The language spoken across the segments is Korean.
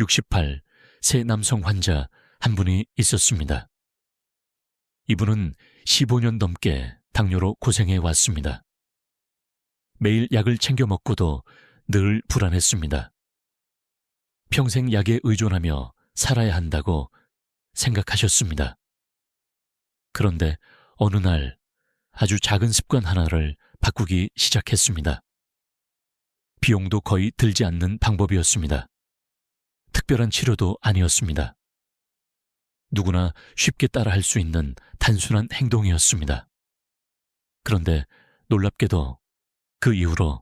68, 세 남성 환자 한 분이 있었습니다. 이분은 15년 넘게 당뇨로 고생해 왔습니다. 매일 약을 챙겨 먹고도 늘 불안했습니다. 평생 약에 의존하며 살아야 한다고 생각하셨습니다. 그런데 어느 날 아주 작은 습관 하나를 바꾸기 시작했습니다. 비용도 거의 들지 않는 방법이었습니다. 특별한 치료도 아니었습니다. 누구나 쉽게 따라할 수 있는 단순한 행동이었습니다. 그런데 놀랍게도 그 이후로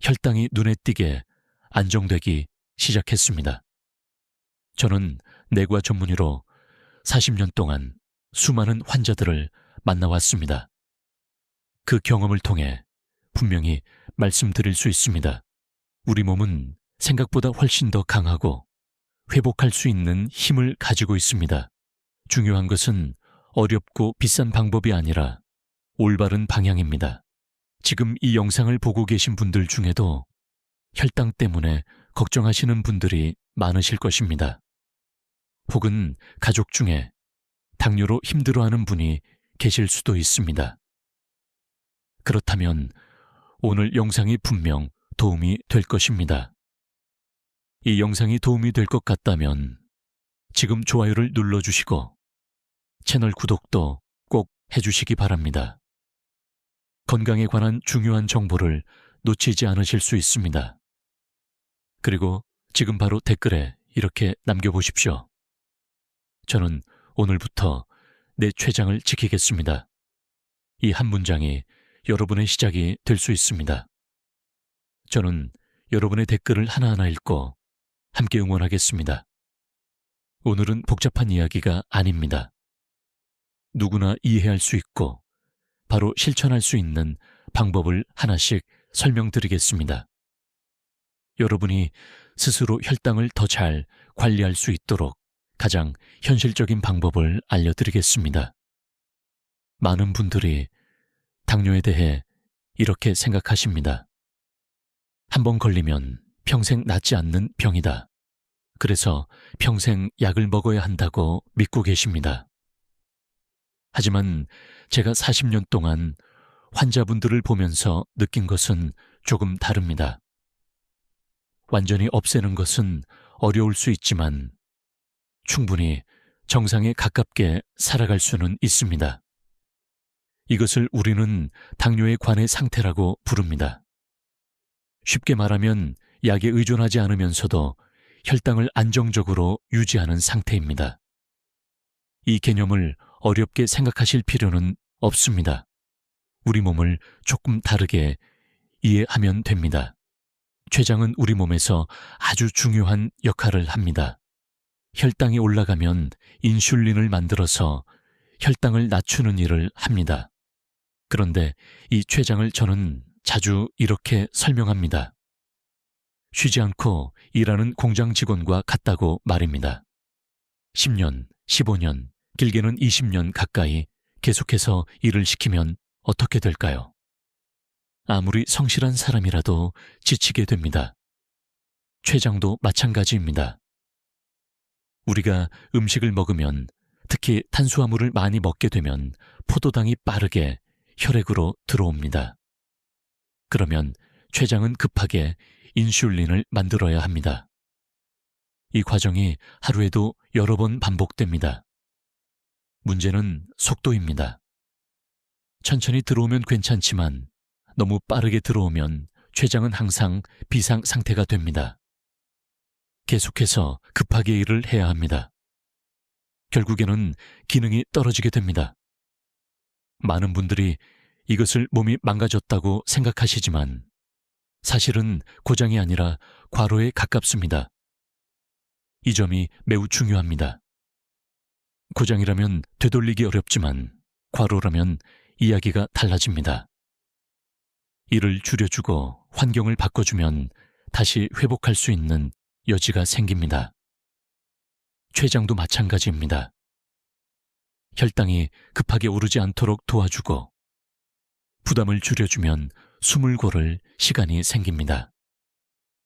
혈당이 눈에 띄게 안정되기 시작했습니다. 저는 내과 전문의로 40년 동안 수많은 환자들을 만나왔습니다. 그 경험을 통해 분명히 말씀드릴 수 있습니다. 우리 몸은 생각보다 훨씬 더 강하고 회복할 수 있는 힘을 가지고 있습니다. 중요한 것은 어렵고 비싼 방법이 아니라 올바른 방향입니다. 지금 이 영상을 보고 계신 분들 중에도 혈당 때문에 걱정하시는 분들이 많으실 것입니다. 혹은 가족 중에 당뇨로 힘들어하는 분이 계실 수도 있습니다. 그렇다면 오늘 영상이 분명 도움이 될 것입니다. 이 영상이 도움이 될 것 같다면 지금 좋아요를 눌러주시고 채널 구독도 꼭 해주시기 바랍니다. 건강에 관한 중요한 정보를 놓치지 않으실 수 있습니다. 그리고 지금 바로 댓글에 이렇게 남겨보십시오. 저는 오늘부터 내 췌장을 지키겠습니다. 이 한 문장이 여러분의 시작이 될 수 있습니다. 저는 여러분의 댓글을 하나하나 읽고 함께 응원하겠습니다. 오늘은 복잡한 이야기가 아닙니다. 누구나 이해할 수 있고 바로 실천할 수 있는 방법을 하나씩 설명드리겠습니다. 여러분이 스스로 혈당을 더 잘 관리할 수 있도록 가장 현실적인 방법을 알려드리겠습니다. 많은 분들이 당뇨에 대해 이렇게 생각하십니다. 한번 걸리면 평생 낫지 않는 병이다. 그래서 평생 약을 먹어야 한다고 믿고 계십니다. 하지만 제가 40년 동안 환자분들을 보면서 느낀 것은 조금 다릅니다. 완전히 없애는 것은 어려울 수 있지만 충분히 정상에 가깝게 살아갈 수는 있습니다. 이것을 우리는 당뇨의 관해 상태라고 부릅니다. 쉽게 말하면 약에 의존하지 않으면서도 혈당을 안정적으로 유지하는 상태입니다. 이 개념을 어렵게 생각하실 필요는 없습니다. 우리 몸을 조금 다르게 이해하면 됩니다. 췌장은 우리 몸에서 아주 중요한 역할을 합니다. 혈당이 올라가면 인슐린을 만들어서 혈당을 낮추는 일을 합니다. 그런데 이 췌장을 저는 자주 이렇게 설명합니다. 쉬지 않고 일하는 공장 직원과 같다고 말입니다. 10년, 15년, 길게는 20년 가까이 계속해서 일을 시키면 어떻게 될까요? 아무리 성실한 사람이라도 지치게 됩니다. 췌장도 마찬가지입니다. 우리가 음식을 먹으면, 특히 탄수화물을 많이 먹게 되면 포도당이 빠르게 혈액으로 들어옵니다. 그러면 췌장은 급하게 인슐린을 만들어야 합니다. 이 과정이 하루에도 여러 번 반복됩니다. 문제는 속도입니다. 천천히 들어오면 괜찮지만 너무 빠르게 들어오면 췌장은 항상 비상 상태가 됩니다. 계속해서 급하게 일을 해야 합니다. 결국에는 기능이 떨어지게 됩니다. 많은 분들이 이것을 몸이 망가졌다고 생각하시지만 사실은 고장이 아니라 과로에 가깝습니다. 이 점이 매우 중요합니다. 고장이라면 되돌리기 어렵지만 과로라면 이야기가 달라집니다. 일을 줄여주고 환경을 바꿔주면 다시 회복할 수 있는 여지가 생깁니다. 췌장도 마찬가지입니다. 혈당이 급하게 오르지 않도록 도와주고 부담을 줄여주면 숨을 고를 시간이 생깁니다.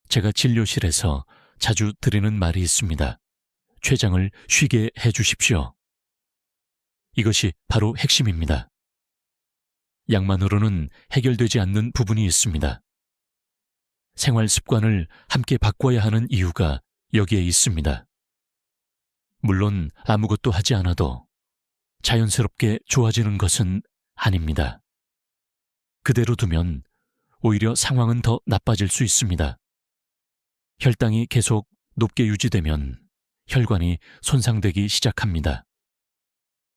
제가 진료실에서 자주 드리는 말이 있습니다. 췌장을 쉬게 해 주십시오. 이것이 바로 핵심입니다. 약만으로는 해결되지 않는 부분이 있습니다. 생활 습관을 함께 바꿔야 하는 이유가 여기에 있습니다. 물론 아무것도 하지 않아도 자연스럽게 좋아지는 것은 아닙니다. 그대로 두면 오히려 상황은 더 나빠질 수 있습니다. 혈당이 계속 높게 유지되면 혈관이 손상되기 시작합니다.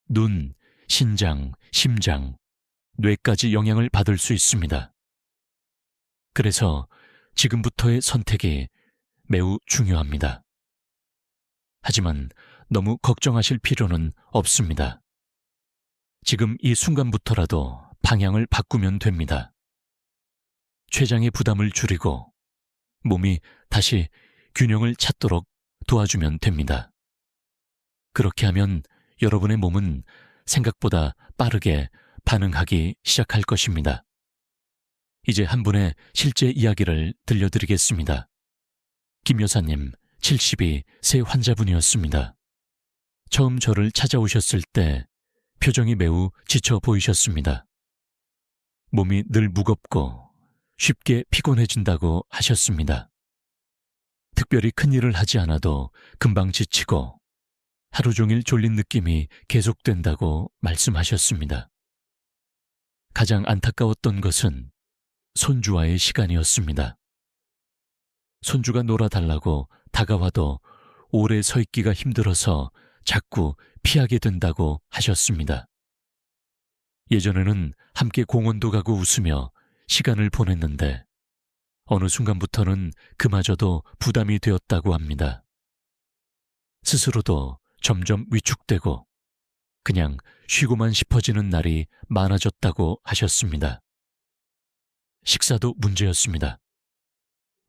눈, 신장, 심장, 뇌까지 영향을 받을 수 있습니다. 그래서 지금부터의 선택이 매우 중요합니다. 하지만 너무 걱정하실 필요는 없습니다. 지금 이 순간부터라도 방향을 바꾸면 됩니다. 췌장의 부담을 줄이고 몸이 다시 균형을 찾도록 도와주면 됩니다. 그렇게 하면 여러분의 몸은 생각보다 빠르게 반응하기 시작할 것입니다. 이제 한 분의 실제 이야기를 들려드리겠습니다. 김 여사님, 72, 세 환자분이었습니다. 처음 저를 찾아오셨을 때 표정이 매우 지쳐 보이셨습니다. 몸이 늘 무겁고 쉽게 피곤해진다고 하셨습니다. 특별히 큰일을 하지 않아도 금방 지치고 하루 종일 졸린 느낌이 계속된다고 말씀하셨습니다. 가장 안타까웠던 것은 손주와의 시간이었습니다. 손주가 놀아달라고 다가와도 오래 서 있기가 힘들어서 자꾸 피하게 된다고 하셨습니다. 예전에는 함께 공원도 가고 웃으며 시간을 보냈는데 어느 순간부터는 그마저도 부담이 되었다고 합니다. 스스로도 점점 위축되고 그냥 쉬고만 싶어지는 날이 많아졌다고 하셨습니다. 식사도 문제였습니다.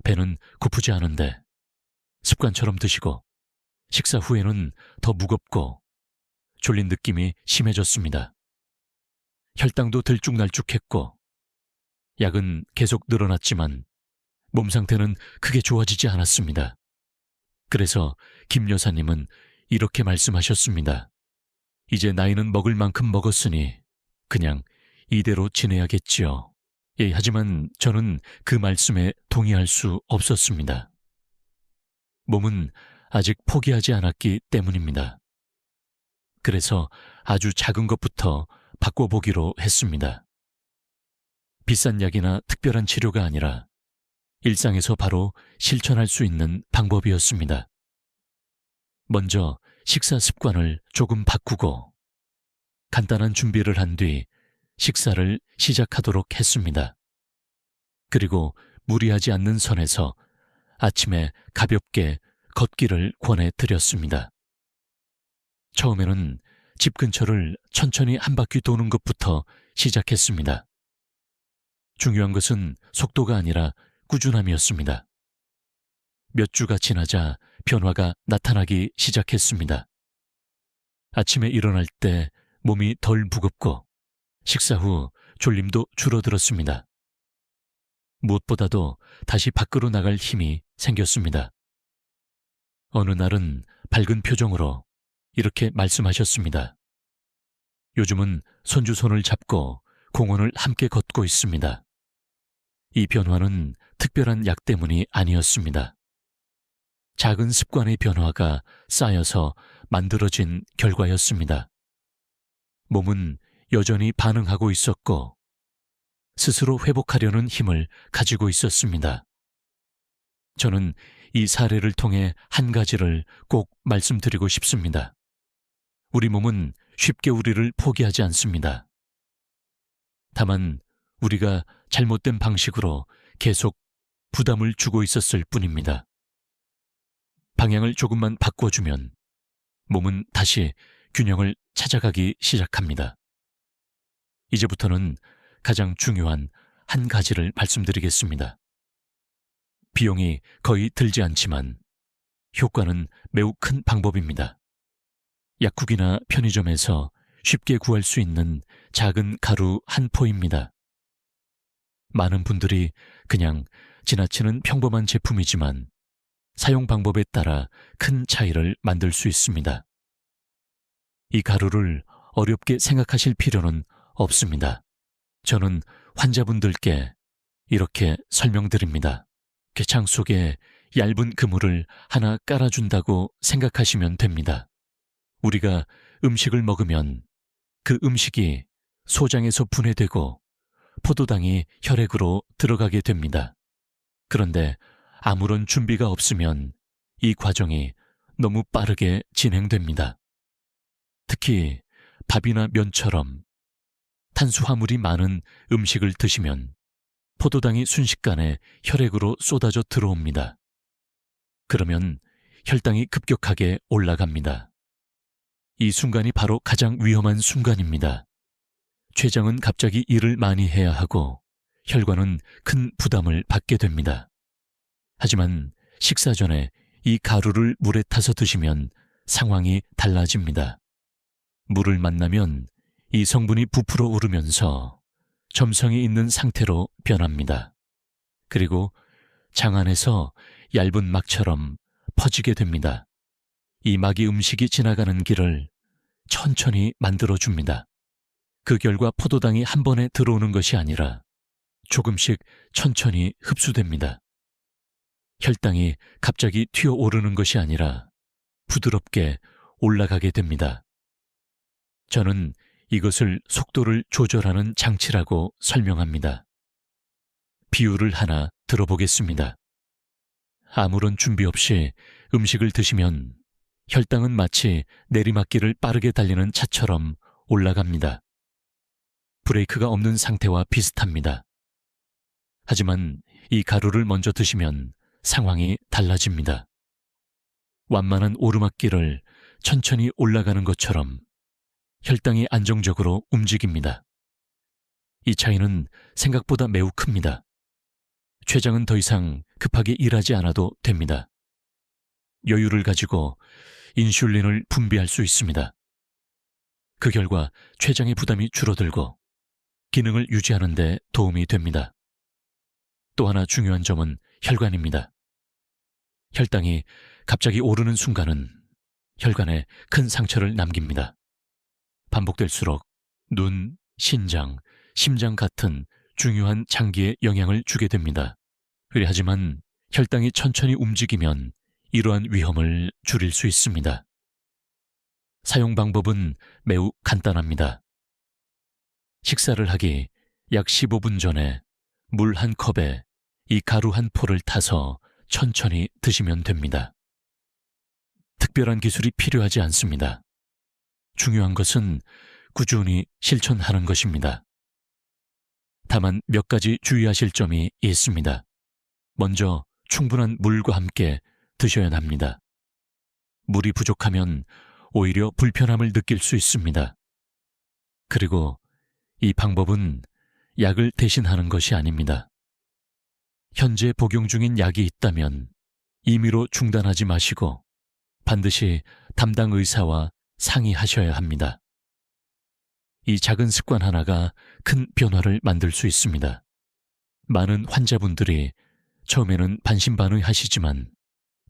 배는 고프지 않은데 습관처럼 드시고 식사 후에는 더 무겁고 졸린 느낌이 심해졌습니다. 혈당도 들쭉날쭉했고 약은 계속 늘어났지만 몸 상태는 크게 좋아지지 않았습니다. 그래서 김 여사님은 이렇게 말씀하셨습니다. 이제 나이는 먹을 만큼 먹었으니 그냥 이대로 지내야겠지요. 예, 하지만 저는 그 말씀에 동의할 수 없었습니다. 몸은 아직 포기하지 않았기 때문입니다. 그래서 아주 작은 것부터 바꿔보기로 했습니다. 비싼 약이나 특별한 치료가 아니라 일상에서 바로 실천할 수 있는 방법이었습니다. 먼저 식사 습관을 조금 바꾸고 간단한 준비를 한 뒤 식사를 시작하도록 했습니다. 그리고 무리하지 않는 선에서 아침에 가볍게 걷기를 권해드렸습니다. 처음에는 집 근처를 천천히 한 바퀴 도는 것부터 시작했습니다. 중요한 것은 속도가 아니라 꾸준함이었습니다. 몇 주가 지나자 변화가 나타나기 시작했습니다. 아침에 일어날 때 몸이 덜 무겁고 식사 후 졸림도 줄어들었습니다. 무엇보다도 다시 밖으로 나갈 힘이 생겼습니다. 어느 날은 밝은 표정으로 이렇게 말씀하셨습니다. 요즘은 손주 손을 잡고 공원을 함께 걷고 있습니다. 이 변화는 특별한 약 때문이 아니었습니다. 작은 습관의 변화가 쌓여서 만들어진 결과였습니다. 몸은 여전히 반응하고 있었고 스스로 회복하려는 힘을 가지고 있었습니다. 저는 이 사례를 통해 한 가지를 꼭 말씀드리고 싶습니다. 우리 몸은 쉽게 우리를 포기하지 않습니다. 다만 우리가 잘못된 방식으로 계속 부담을 주고 있었을 뿐입니다. 방향을 조금만 바꿔주면 몸은 다시 균형을 찾아가기 시작합니다. 이제부터는 가장 중요한 한 가지를 말씀드리겠습니다. 비용이 거의 들지 않지만 효과는 매우 큰 방법입니다. 약국이나 편의점에서 쉽게 구할 수 있는 작은 가루 한 포입니다. 많은 분들이 그냥 지나치는 평범한 제품이지만 사용 방법에 따라 큰 차이를 만들 수 있습니다. 이 가루를 어렵게 생각하실 필요는 없습니다. 저는 환자분들께 이렇게 설명드립니다. 게창 속에 얇은 그물을 하나 깔아준다고 생각하시면 됩니다. 우리가 음식을 먹으면 그 음식이 소장에서 분해되고 포도당이 혈액으로 들어가게 됩니다. 그런데 아무런 준비가 없으면 이 과정이 너무 빠르게 진행됩니다. 특히 밥이나 면처럼 탄수화물이 많은 음식을 드시면 포도당이 순식간에 혈액으로 쏟아져 들어옵니다. 그러면 혈당이 급격하게 올라갑니다. 이 순간이 바로 가장 위험한 순간입니다. 췌장은 갑자기 일을 많이 해야 하고 혈관은 큰 부담을 받게 됩니다. 하지만 식사 전에 이 가루를 물에 타서 드시면 상황이 달라집니다. 물을 만나면 이 성분이 부풀어 오르면서 점성이 있는 상태로 변합니다. 그리고 장 안에서 얇은 막처럼 퍼지게 됩니다. 이 막이 음식이 지나가는 길을 천천히 만들어줍니다. 그 결과 포도당이 한 번에 들어오는 것이 아니라 조금씩 천천히 흡수됩니다. 혈당이 갑자기 튀어오르는 것이 아니라 부드럽게 올라가게 됩니다. 저는 이것을 속도를 조절하는 장치라고 설명합니다. 비유를 하나 들어보겠습니다. 아무런 준비 없이 음식을 드시면 혈당은 마치 내리막길을 빠르게 달리는 차처럼 올라갑니다. 브레이크가 없는 상태와 비슷합니다. 하지만 이 가루를 먼저 드시면 상황이 달라집니다. 완만한 오르막길을 천천히 올라가는 것처럼 혈당이 안정적으로 움직입니다. 이 차이는 생각보다 매우 큽니다. 췌장은 더 이상 급하게 일하지 않아도 됩니다. 여유를 가지고 인슐린을 분비할 수 있습니다. 그 결과 췌장의 부담이 줄어들고 기능을 유지하는 데 도움이 됩니다. 또 하나 중요한 점은 혈관입니다. 혈당이 갑자기 오르는 순간은 혈관에 큰 상처를 남깁니다. 반복될수록 눈, 신장, 심장 같은 중요한 장기에 영향을 주게 됩니다. 하지만 혈당이 천천히 움직이면 이러한 위험을 줄일 수 있습니다. 사용 방법은 매우 간단합니다. 식사를 하기 약 15분 전에 물 한 컵에 이 가루 한 포를 타서 천천히 드시면 됩니다. 특별한 기술이 필요하지 않습니다. 중요한 것은 꾸준히 실천하는 것입니다. 다만 몇 가지 주의하실 점이 있습니다. 먼저 충분한 물과 함께 드셔야 합니다. 물이 부족하면 오히려 불편함을 느낄 수 있습니다. 그리고 이 방법은 약을 대신하는 것이 아닙니다. 현재 복용 중인 약이 있다면 임의로 중단하지 마시고 반드시 담당 의사와 상의하셔야 합니다. 이 작은 습관 하나가 큰 변화를 만들 수 있습니다. 많은 환자분들이 처음에는 반신반의하시지만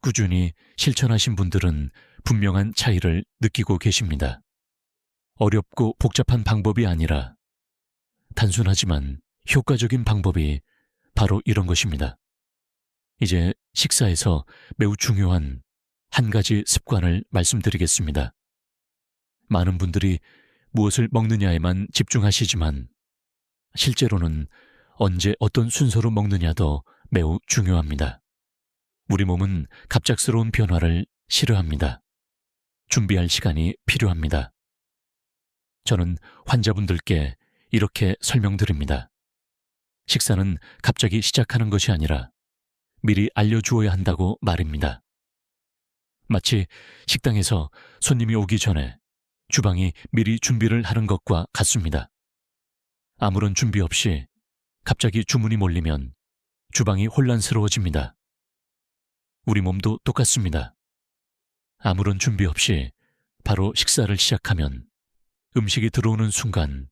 꾸준히 실천하신 분들은 분명한 차이를 느끼고 계십니다. 어렵고 복잡한 방법이 아니라 단순하지만 효과적인 방법이 바로 이런 것입니다. 이제 식사에서 매우 중요한 한 가지 습관을 말씀드리겠습니다. 많은 분들이 무엇을 먹느냐에만 집중하시지만 실제로는 언제 어떤 순서로 먹느냐도 매우 중요합니다. 우리 몸은 갑작스러운 변화를 싫어합니다. 준비할 시간이 필요합니다. 저는 환자분들께 이렇게 설명드립니다. 식사는 갑자기 시작하는 것이 아니라 미리 알려주어야 한다고 말입니다. 마치 식당에서 손님이 오기 전에 주방이 미리 준비를 하는 것과 같습니다. 아무런 준비 없이 갑자기 주문이 몰리면 주방이 혼란스러워집니다. 우리 몸도 똑같습니다. 아무런 준비 없이 바로 식사를 시작하면 음식이 들어오는 순간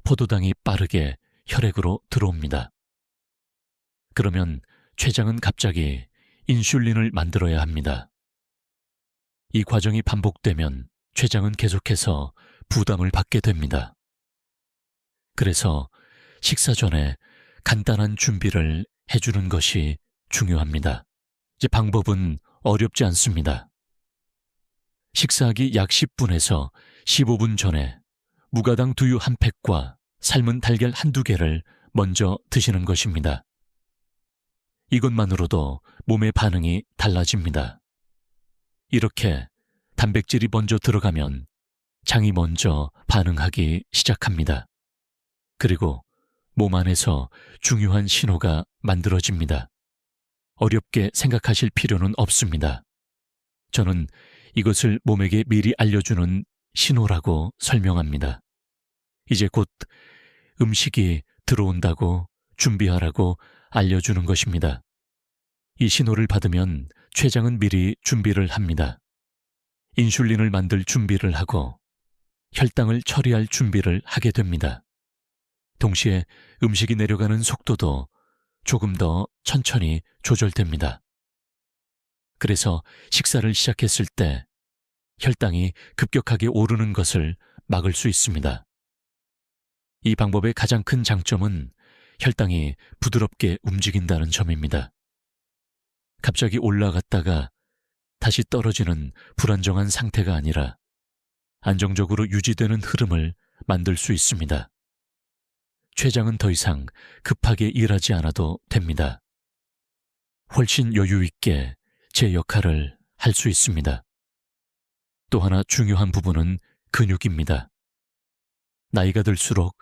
포도당이 빠르게 혈액으로 들어옵니다. 그러면 췌장은 갑자기 인슐린을 만들어야 합니다. 이 과정이 반복되면 췌장은 계속해서 부담을 받게 됩니다. 그래서 식사 전에 간단한 준비를 해주는 것이 중요합니다. 이제 방법은 어렵지 않습니다. 식사하기 약 10분에서 15분 전에 무가당 두유 한 팩과 삶은 달걀 한두 개를 먼저 드시는 것입니다. 이것만으로도 몸의 반응이 달라집니다. 이렇게 단백질이 먼저 들어가면 장이 먼저 반응하기 시작합니다. 그리고 몸 안에서 중요한 신호가 만들어집니다. 어렵게 생각하실 필요는 없습니다. 저는 이것을 몸에게 미리 알려주는 신호라고 설명합니다. 이제 곧 음식이 들어온다고 준비하라고 알려주는 것입니다. 이 신호를 받으면 췌장은 미리 준비를 합니다. 인슐린을 만들 준비를 하고 혈당을 처리할 준비를 하게 됩니다. 동시에 음식이 내려가는 속도도 조금 더 천천히 조절됩니다. 그래서 식사를 시작했을 때 혈당이 급격하게 오르는 것을 막을 수 있습니다. 이 방법의 가장 큰 장점은 혈당이 부드럽게 움직인다는 점입니다. 갑자기 올라갔다가 다시 떨어지는 불안정한 상태가 아니라 안정적으로 유지되는 흐름을 만들 수 있습니다. 췌장은 더 이상 급하게 일하지 않아도 됩니다. 훨씬 여유 있게 제 역할을 할 수 있습니다. 또 하나 중요한 부분은 근육입니다. 나이가 들수록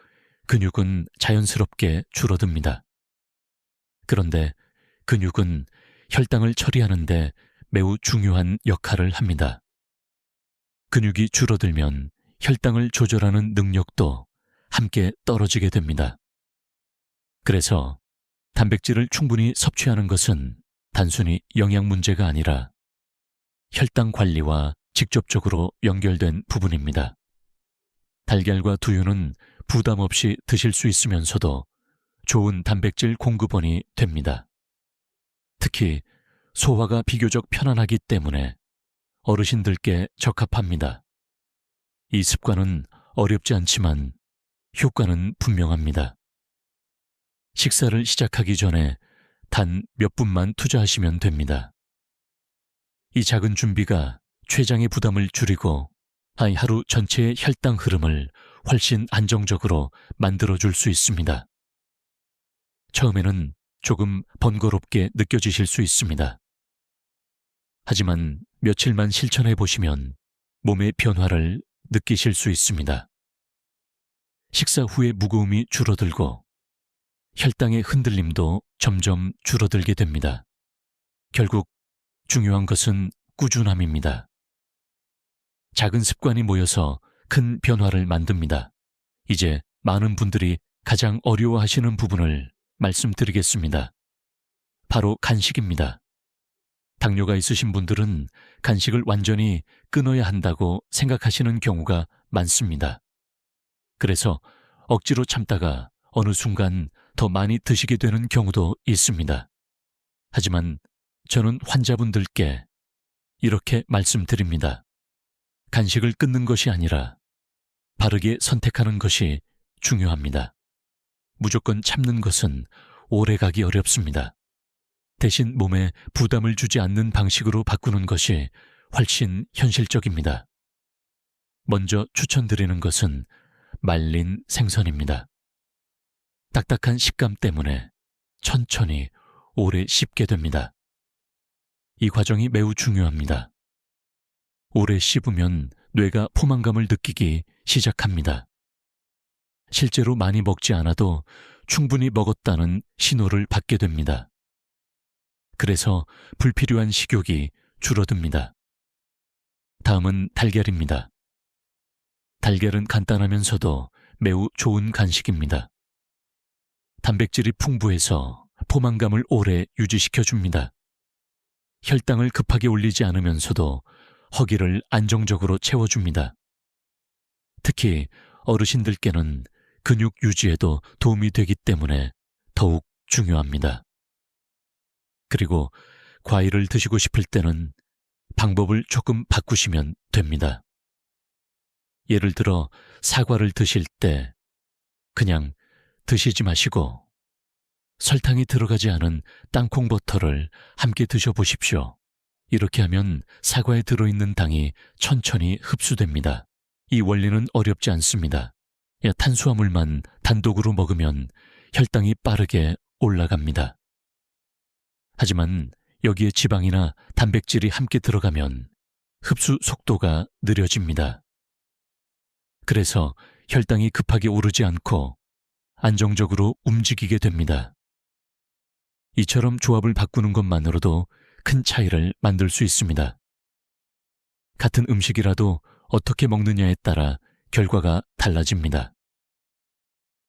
근육은 자연스럽게 줄어듭니다. 그런데 근육은 혈당을 처리하는데 매우 중요한 역할을 합니다. 근육이 줄어들면 혈당을 조절하는 능력도 함께 떨어지게 됩니다. 그래서 단백질을 충분히 섭취하는 것은 단순히 영양 문제가 아니라 혈당 관리와 직접적으로 연결된 부분입니다. 달걀과 두유는 부담 없이 드실 수 있으면서도 좋은 단백질 공급원이 됩니다. 특히 소화가 비교적 편안하기 때문에 어르신들께 적합합니다. 이 습관은 어렵지 않지만 효과는 분명합니다. 식사를 시작하기 전에 단 몇 분만 투자하시면 됩니다. 이 작은 준비가 췌장의 부담을 줄이고 하루 전체의 혈당 흐름을 훨씬 안정적으로 만들어줄 수 있습니다. 처음에는 조금 번거롭게 느껴지실 수 있습니다. 하지만 며칠만 실천해 보시면 몸의 변화를 느끼실 수 있습니다. 식사 후의 무거움이 줄어들고 혈당의 흔들림도 점점 줄어들게 됩니다. 결국 중요한 것은 꾸준함입니다. 작은 습관이 모여서 큰 변화를 만듭니다. 이제 많은 분들이 가장 어려워하시는 부분을 말씀드리겠습니다. 바로 간식입니다. 당뇨가 있으신 분들은 간식을 완전히 끊어야 한다고 생각하시는 경우가 많습니다. 그래서 억지로 참다가 어느 순간 더 많이 드시게 되는 경우도 있습니다. 하지만 저는 환자분들께 이렇게 말씀드립니다. 간식을 끊는 것이 아니라 바르게 선택하는 것이 중요합니다. 무조건 참는 것은 오래가기 어렵습니다. 대신 몸에 부담을 주지 않는 방식으로 바꾸는 것이 훨씬 현실적입니다. 먼저 추천드리는 것은 말린 생선입니다. 딱딱한 식감 때문에 천천히 오래 씹게 됩니다. 이 과정이 매우 중요합니다. 오래 씹으면 뇌가 포만감을 느끼기 시작합니다. 실제로 많이 먹지 않아도 충분히 먹었다는 신호를 받게 됩니다. 그래서 불필요한 식욕이 줄어듭니다. 다음은 달걀입니다. 달걀은 간단하면서도 매우 좋은 간식입니다. 단백질이 풍부해서 포만감을 오래 유지시켜줍니다. 혈당을 급하게 올리지 않으면서도 허기를 안정적으로 채워줍니다. 특히 어르신들께는 근육 유지에도 도움이 되기 때문에 더욱 중요합니다. 그리고 과일을 드시고 싶을 때는 방법을 조금 바꾸시면 됩니다. 예를 들어 사과를 드실 때 그냥 드시지 마시고 설탕이 들어가지 않은 땅콩버터를 함께 드셔보십시오. 이렇게 하면 사과에 들어있는 당이 천천히 흡수됩니다. 이 원리는 어렵지 않습니다. 탄수화물만 단독으로 먹으면 혈당이 빠르게 올라갑니다. 하지만 여기에 지방이나 단백질이 함께 들어가면 흡수 속도가 느려집니다. 그래서 혈당이 급하게 오르지 않고 안정적으로 움직이게 됩니다. 이처럼 조합을 바꾸는 것만으로도 큰 차이를 만들 수 있습니다. 같은 음식이라도 어떻게 먹느냐에 따라 결과가 달라집니다.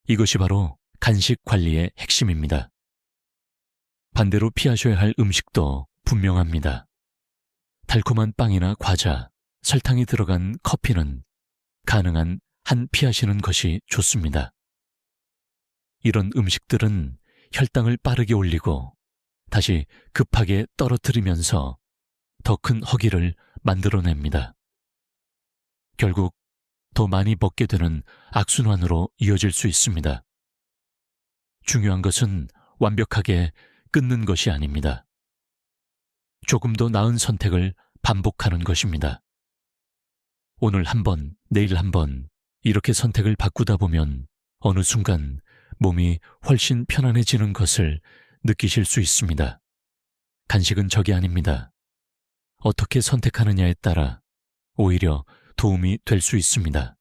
이것이 바로 간식 관리의 핵심입니다. 반대로 피하셔야 할 음식도 분명합니다. 달콤한 빵이나 과자, 설탕이 들어간 커피는 가능한 한 피하시는 것이 좋습니다. 이런 음식들은 혈당을 빠르게 올리고 다시 급하게 떨어뜨리면서 더 큰 허기를 만들어냅니다. 결국 더 많이 먹게 되는 악순환으로 이어질 수 있습니다. 중요한 것은 완벽하게 끊는 것이 아닙니다. 조금 더 나은 선택을 반복하는 것입니다. 오늘 한 번, 내일 한 번 이렇게 선택을 바꾸다 보면 어느 순간 몸이 훨씬 편안해지는 것을 느끼실 수 있습니다. 간식은 적이 아닙니다. 어떻게 선택하느냐에 따라 오히려 도움이 될 수 있습니다.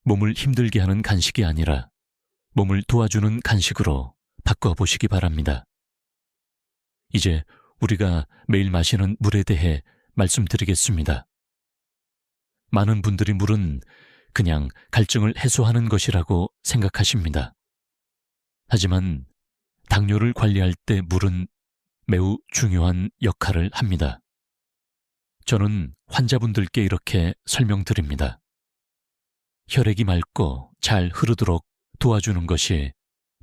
몸을 힘들게 하는 간식이 아니라 몸을 도와주는 간식으로 바꿔보시기 바랍니다. 이제 우리가 매일 마시는 물에 대해 말씀드리겠습니다. 많은 분들이 물은 그냥 갈증을 해소하는 것이라고 생각하십니다. 하지만 당뇨를 관리할 때 물은 매우 중요한 역할을 합니다. 저는 환자분들께 이렇게 설명드립니다. 혈액이 맑고 잘 흐르도록 도와주는 것이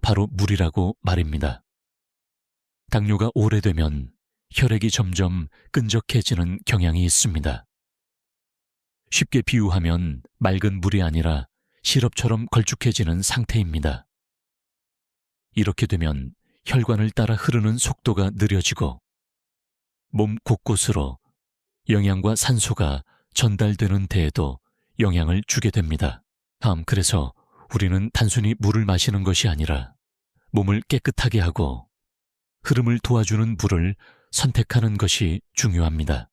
바로 물이라고 말입니다. 당뇨가 오래되면 혈액이 점점 끈적해지는 경향이 있습니다. 쉽게 비유하면 맑은 물이 아니라 시럽처럼 걸쭉해지는 상태입니다. 이렇게 되면 혈관을 따라 흐르는 속도가 느려지고 몸 곳곳으로 영양과 산소가 전달되는 데에도 영향을 주게 됩니다. 그래서 우리는 단순히 물을 마시는 것이 아니라 몸을 깨끗하게 하고 흐름을 도와주는 물을 선택하는 것이 중요합니다.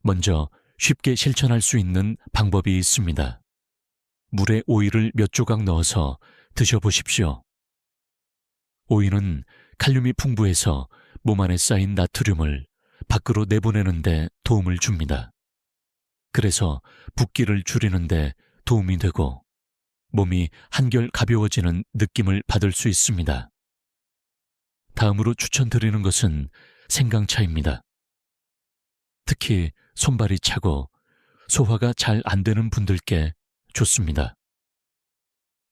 먼저 쉽게 실천할 수 있는 방법이 있습니다. 물에 오이를 몇 조각 넣어서 드셔보십시오. 오이는 칼륨이 풍부해서 몸 안에 쌓인 나트륨을 밖으로 내보내는 데 도움을 줍니다. 그래서 붓기를 줄이는 데 도움이 되고 몸이 한결 가벼워지는 느낌을 받을 수 있습니다. 다음으로 추천드리는 것은 생강차입니다. 특히 손발이 차고 소화가 잘 안 되는 분들께 좋습니다.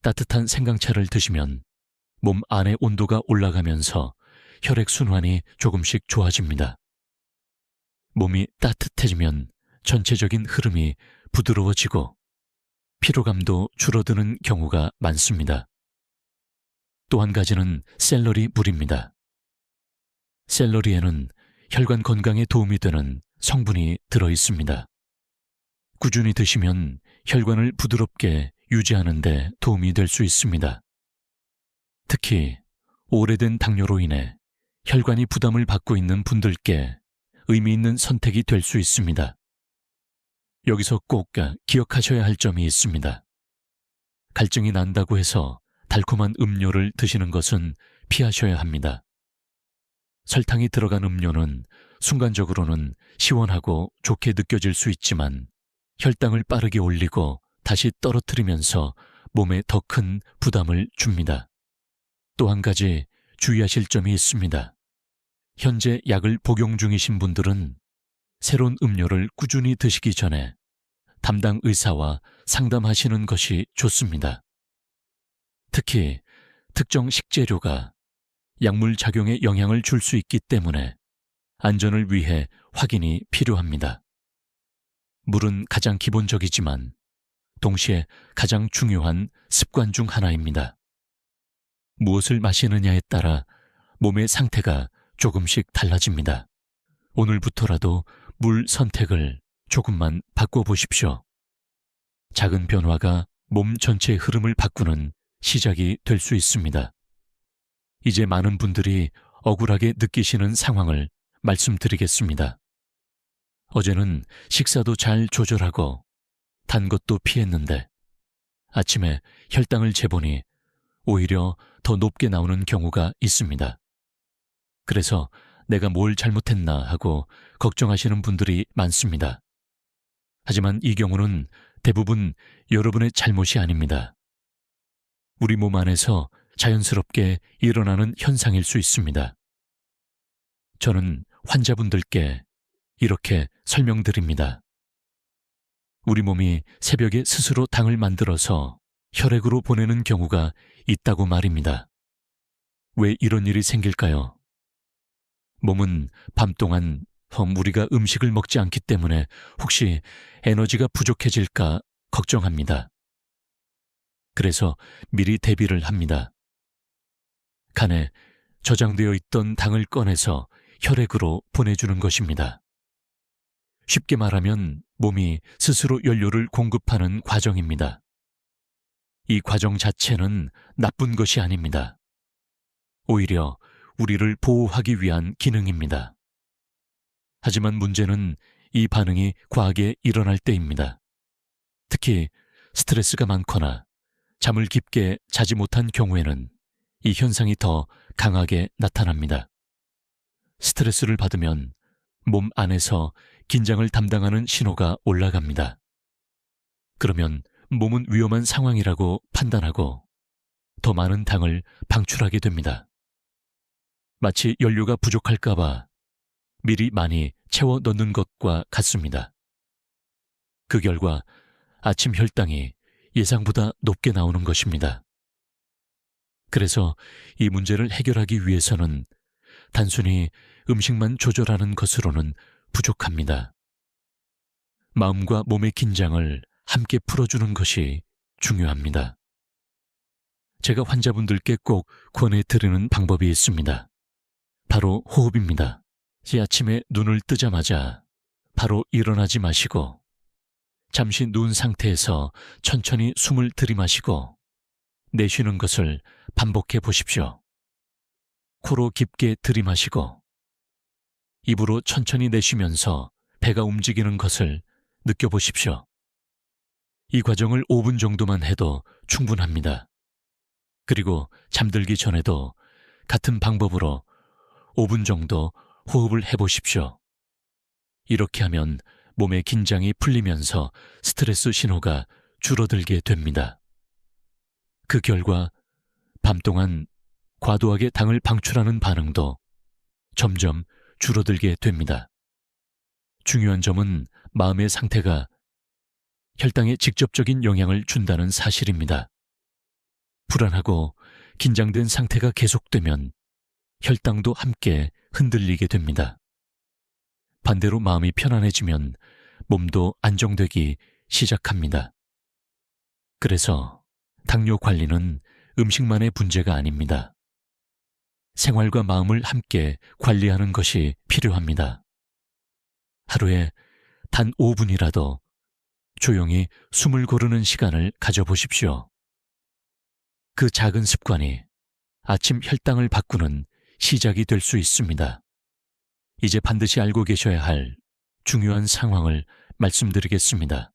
따뜻한 생강차를 드시면 몸 안의 온도가 올라가면서 혈액순환이 조금씩 좋아집니다. 몸이 따뜻해지면 전체적인 흐름이 부드러워지고 피로감도 줄어드는 경우가 많습니다. 또 한 가지는 샐러리 물입니다. 샐러리에는 혈관 건강에 도움이 되는 성분이 들어 있습니다. 꾸준히 드시면 혈관을 부드럽게 유지하는 데 도움이 될 수 있습니다. 특히 오래된 당뇨로 인해 혈관이 부담을 받고 있는 분들께 의미 있는 선택이 될 수 있습니다. 여기서 꼭 기억하셔야 할 점이 있습니다. 갈증이 난다고 해서 달콤한 음료를 드시는 것은 피하셔야 합니다. 설탕이 들어간 음료는 순간적으로는 시원하고 좋게 느껴질 수 있지만 혈당을 빠르게 올리고 다시 떨어뜨리면서 몸에 더 큰 부담을 줍니다. 또 한 가지 주의하실 점이 있습니다. 현재 약을 복용 중이신 분들은 새로운 음료를 꾸준히 드시기 전에 담당 의사와 상담하시는 것이 좋습니다. 특히 특정 식재료가 약물 작용에 영향을 줄 수 있기 때문에 안전을 위해 확인이 필요합니다. 물은 가장 기본적이지만 동시에 가장 중요한 습관 중 하나입니다. 무엇을 마시느냐에 따라 몸의 상태가 조금씩 달라집니다. 오늘부터라도 물 선택을 조금만 바꿔보십시오. 작은 변화가 몸 전체의 흐름을 바꾸는 시작이 될 수 있습니다. 이제 많은 분들이 억울하게 느끼시는 상황을 말씀드리겠습니다. 어제는 식사도 잘 조절하고 단 것도 피했는데 아침에 혈당을 재보니 오히려 더 높게 나오는 경우가 있습니다. 그래서 내가 뭘 잘못했나 하고 걱정하시는 분들이 많습니다. 하지만 이 경우는 대부분 여러분의 잘못이 아닙니다. 우리 몸 안에서 자연스럽게 일어나는 현상일 수 있습니다. 저는 환자분들께 이렇게 설명드립니다. 우리 몸이 새벽에 스스로 당을 만들어서 혈액으로 보내는 경우가 있다고 말입니다. 왜 이런 일이 생길까요? 몸은 밤 동안 우리가 음식을 먹지 않기 때문에 혹시 에너지가 부족해질까 걱정합니다. 그래서 미리 대비를 합니다. 간에 저장되어 있던 당을 꺼내서 혈액으로 보내주는 것입니다. 쉽게 말하면 몸이 스스로 연료를 공급하는 과정입니다. 이 과정 자체는 나쁜 것이 아닙니다. 오히려 우리를 보호하기 위한 기능입니다. 하지만 문제는 이 반응이 과하게 일어날 때입니다. 특히 스트레스가 많거나 잠을 깊게 자지 못한 경우에는 이 현상이 더 강하게 나타납니다. 스트레스를 받으면 몸 안에서 긴장을 담당하는 신호가 올라갑니다. 그러면 몸은 위험한 상황이라고 판단하고 더 많은 당을 방출하게 됩니다. 마치 연료가 부족할까봐 미리 많이 채워 넣는 것과 같습니다. 그 결과 아침 혈당이 예상보다 높게 나오는 것입니다. 그래서 이 문제를 해결하기 위해서는 단순히 음식만 조절하는 것으로는 부족합니다. 마음과 몸의 긴장을 함께 풀어주는 것이 중요합니다. 제가 환자분들께 꼭 권해드리는 방법이 있습니다. 바로 호흡입니다. 아침에 눈을 뜨자마자 바로 일어나지 마시고 잠시 누운 상태에서 천천히 숨을 들이마시고 내쉬는 것을 반복해 보십시오. 코로 깊게 들이마시고 입으로 천천히 내쉬면서 배가 움직이는 것을 느껴보십시오. 이 과정을 5분 정도만 해도 충분합니다. 그리고 잠들기 전에도 같은 방법으로 5분 정도 호흡을 해보십시오. 이렇게 하면 몸의 긴장이 풀리면서 스트레스 신호가 줄어들게 됩니다. 그 결과 밤 동안 과도하게 당을 방출하는 반응도 점점 줄어들게 됩니다. 중요한 점은 마음의 상태가 혈당에 직접적인 영향을 준다는 사실입니다. 불안하고 긴장된 상태가 계속되면 혈당도 함께 흔들리게 됩니다. 반대로 마음이 편안해지면 몸도 안정되기 시작합니다. 그래서 당뇨 관리는 음식만의 문제가 아닙니다. 생활과 마음을 함께 관리하는 것이 필요합니다. 하루에 단 5분이라도 조용히 숨을 고르는 시간을 가져보십시오. 그 작은 습관이 아침 혈당을 바꾸는 시작이 될 수 있습니다. 이제 반드시 알고 계셔야 할 중요한 상황을 말씀드리겠습니다.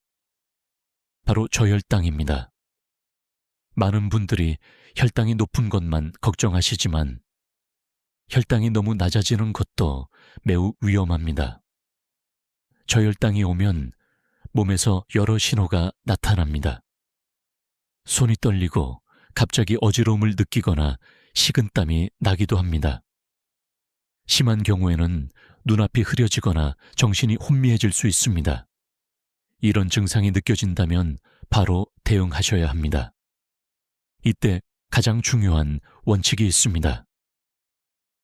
바로 저혈당입니다. 많은 분들이 혈당이 높은 것만 걱정하시지만 혈당이 너무 낮아지는 것도 매우 위험합니다. 저혈당이 오면 몸에서 여러 신호가 나타납니다. 손이 떨리고 갑자기 어지러움을 느끼거나 식은땀이 나기도 합니다. 심한 경우에는 눈앞이 흐려지거나 정신이 혼미해질 수 있습니다. 이런 증상이 느껴진다면 바로 대응하셔야 합니다. 이때 가장 중요한 원칙이 있습니다.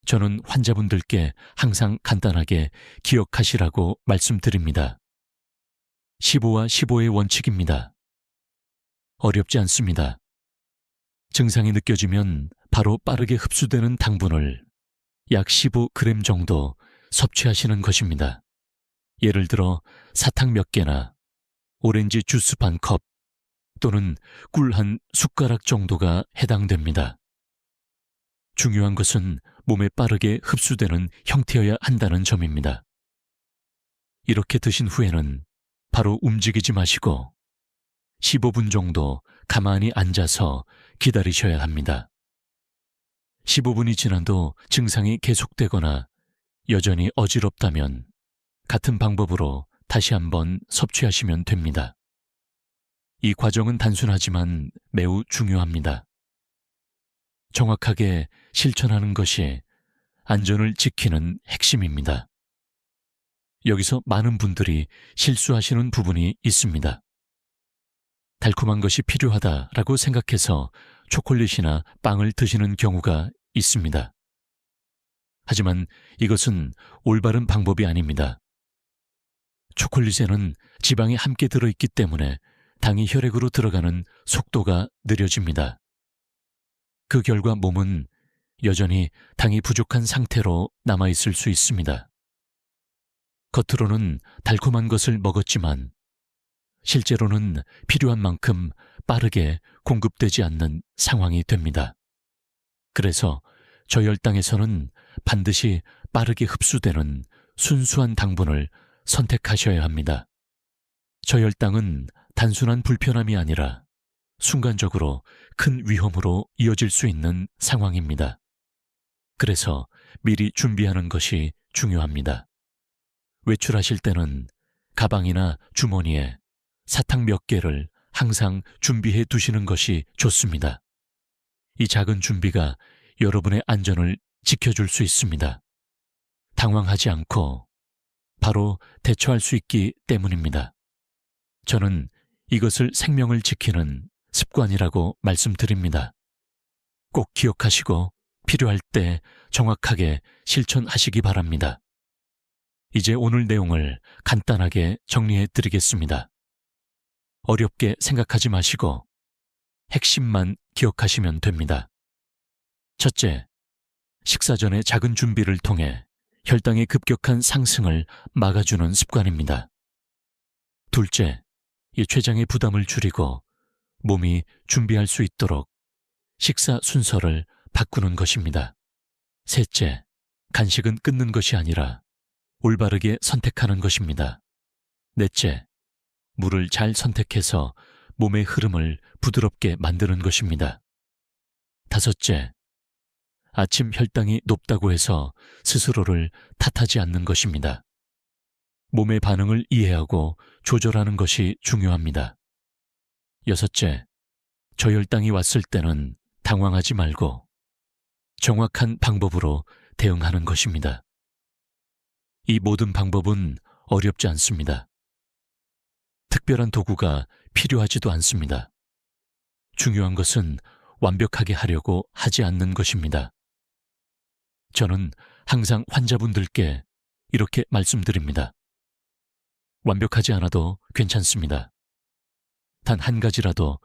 저는 환자분들께 항상 간단하게 기억하시라고 말씀드립니다. 15와 15의 원칙입니다. 어렵지 않습니다. 증상이 느껴지면 바로 빠르게 흡수되는 당분을 약 15g 정도 섭취하시는 것입니다. 예를 들어 사탕 몇 개나 오렌지 주스 반 컵 또는 꿀 한 숟가락 정도가 해당됩니다. 중요한 것은 몸에 빠르게 흡수되는 형태여야 한다는 점입니다. 이렇게 드신 후에는 바로 움직이지 마시고 15분 정도 가만히 앉아서 기다리셔야 합니다. 15분이 지나도 증상이 계속되거나 여전히 어지럽다면 같은 방법으로 다시 한번 섭취하시면 됩니다. 이 과정은 단순하지만 매우 중요합니다. 정확하게 실천하는 것이 안전을 지키는 핵심입니다. 여기서 많은 분들이 실수하시는 부분이 있습니다. 달콤한 것이 필요하다라고 생각해서 초콜릿이나 빵을 드시는 경우가 있습니다. 하지만 이것은 올바른 방법이 아닙니다. 초콜릿에는 지방이 함께 들어있기 때문에 당이 혈액으로 들어가는 속도가 느려집니다. 그 결과 몸은 여전히 당이 부족한 상태로 남아있을 수 있습니다. 겉으로는 달콤한 것을 먹었지만 실제로는 필요한 만큼 빠르게 공급되지 않는 상황이 됩니다. 그래서 저혈당에서는 반드시 빠르게 흡수되는 순수한 당분을 선택하셔야 합니다. 저혈당은 단순한 불편함이 아니라 순간적으로 큰 위험으로 이어질 수 있는 상황입니다. 그래서 미리 준비하는 것이 중요합니다. 외출하실 때는 가방이나 주머니에 사탕 몇 개를 항상 준비해 두시는 것이 좋습니다. 이 작은 준비가 여러분의 안전을 지켜줄 수 있습니다. 당황하지 않고 바로 대처할 수 있기 때문입니다. 저는 이것을 생명을 지키는 습관이라고 말씀드립니다. 꼭 기억하시고 필요할 때 정확하게 실천하시기 바랍니다. 이제 오늘 내용을 간단하게 정리해 드리겠습니다. 어렵게 생각하지 마시고 핵심만 기억하시면 됩니다. 첫째, 식사 전에 작은 준비를 통해 혈당의 급격한 상승을 막아주는 습관입니다. 둘째, 이 췌장의 부담을 줄이고 몸이 준비할 수 있도록 식사 순서를 바꾸는 것입니다. 셋째, 간식은 끊는 것이 아니라 올바르게 선택하는 것입니다. 넷째, 물을 잘 선택해서 몸의 흐름을 부드럽게 만드는 것입니다. 다섯째, 아침 혈당이 높다고 해서 스스로를 탓하지 않는 것입니다. 몸의 반응을 이해하고 조절하는 것이 중요합니다. 여섯째, 저혈당이 왔을 때는 당황하지 말고 정확한 방법으로 대응하는 것입니다. 이 모든 방법은 어렵지 않습니다. 특별한 도구가 필요하지도 않습니다. 중요한 것은 완벽하게 하려고 하지 않는 것입니다. 저는 항상 환자분들께 이렇게 말씀드립니다. 완벽하지 않아도 괜찮습니다. 단 한 가지라도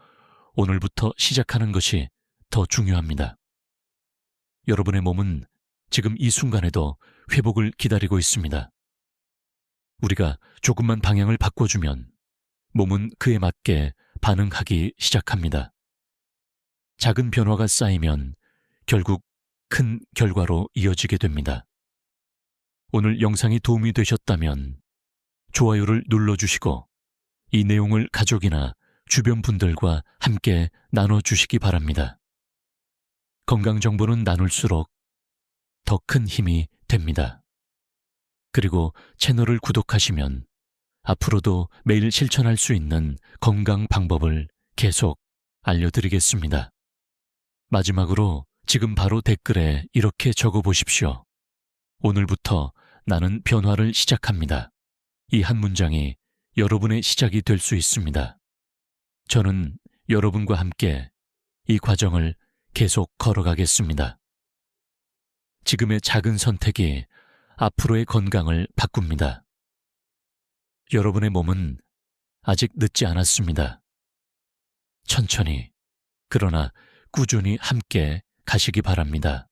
오늘부터 시작하는 것이 더 중요합니다. 여러분의 몸은 지금 이 순간에도 회복을 기다리고 있습니다. 우리가 조금만 방향을 바꿔주면 몸은 그에 맞게 반응하기 시작합니다. 작은 변화가 쌓이면 결국 큰 결과로 이어지게 됩니다. 오늘 영상이 도움이 되셨다면 좋아요를 눌러주시고 이 내용을 가족이나 주변 분들과 함께 나눠주시기 바랍니다. 건강정보는 나눌수록 더 큰 힘이 됩니다. 그리고 채널을 구독하시면 앞으로도 매일 실천할 수 있는 건강 방법을 계속 알려드리겠습니다. 마지막으로 지금 바로 댓글에 이렇게 적어보십시오. 오늘부터 나는 변화를 시작합니다. 이 한 문장이 여러분의 시작이 될 수 있습니다. 저는 여러분과 함께 이 과정을 계속 걸어가겠습니다. 지금의 작은 선택이 앞으로의 건강을 바꿉니다. 여러분의 몸은 아직 늦지 않았습니다. 천천히, 그러나 꾸준히 함께 가시기 바랍니다.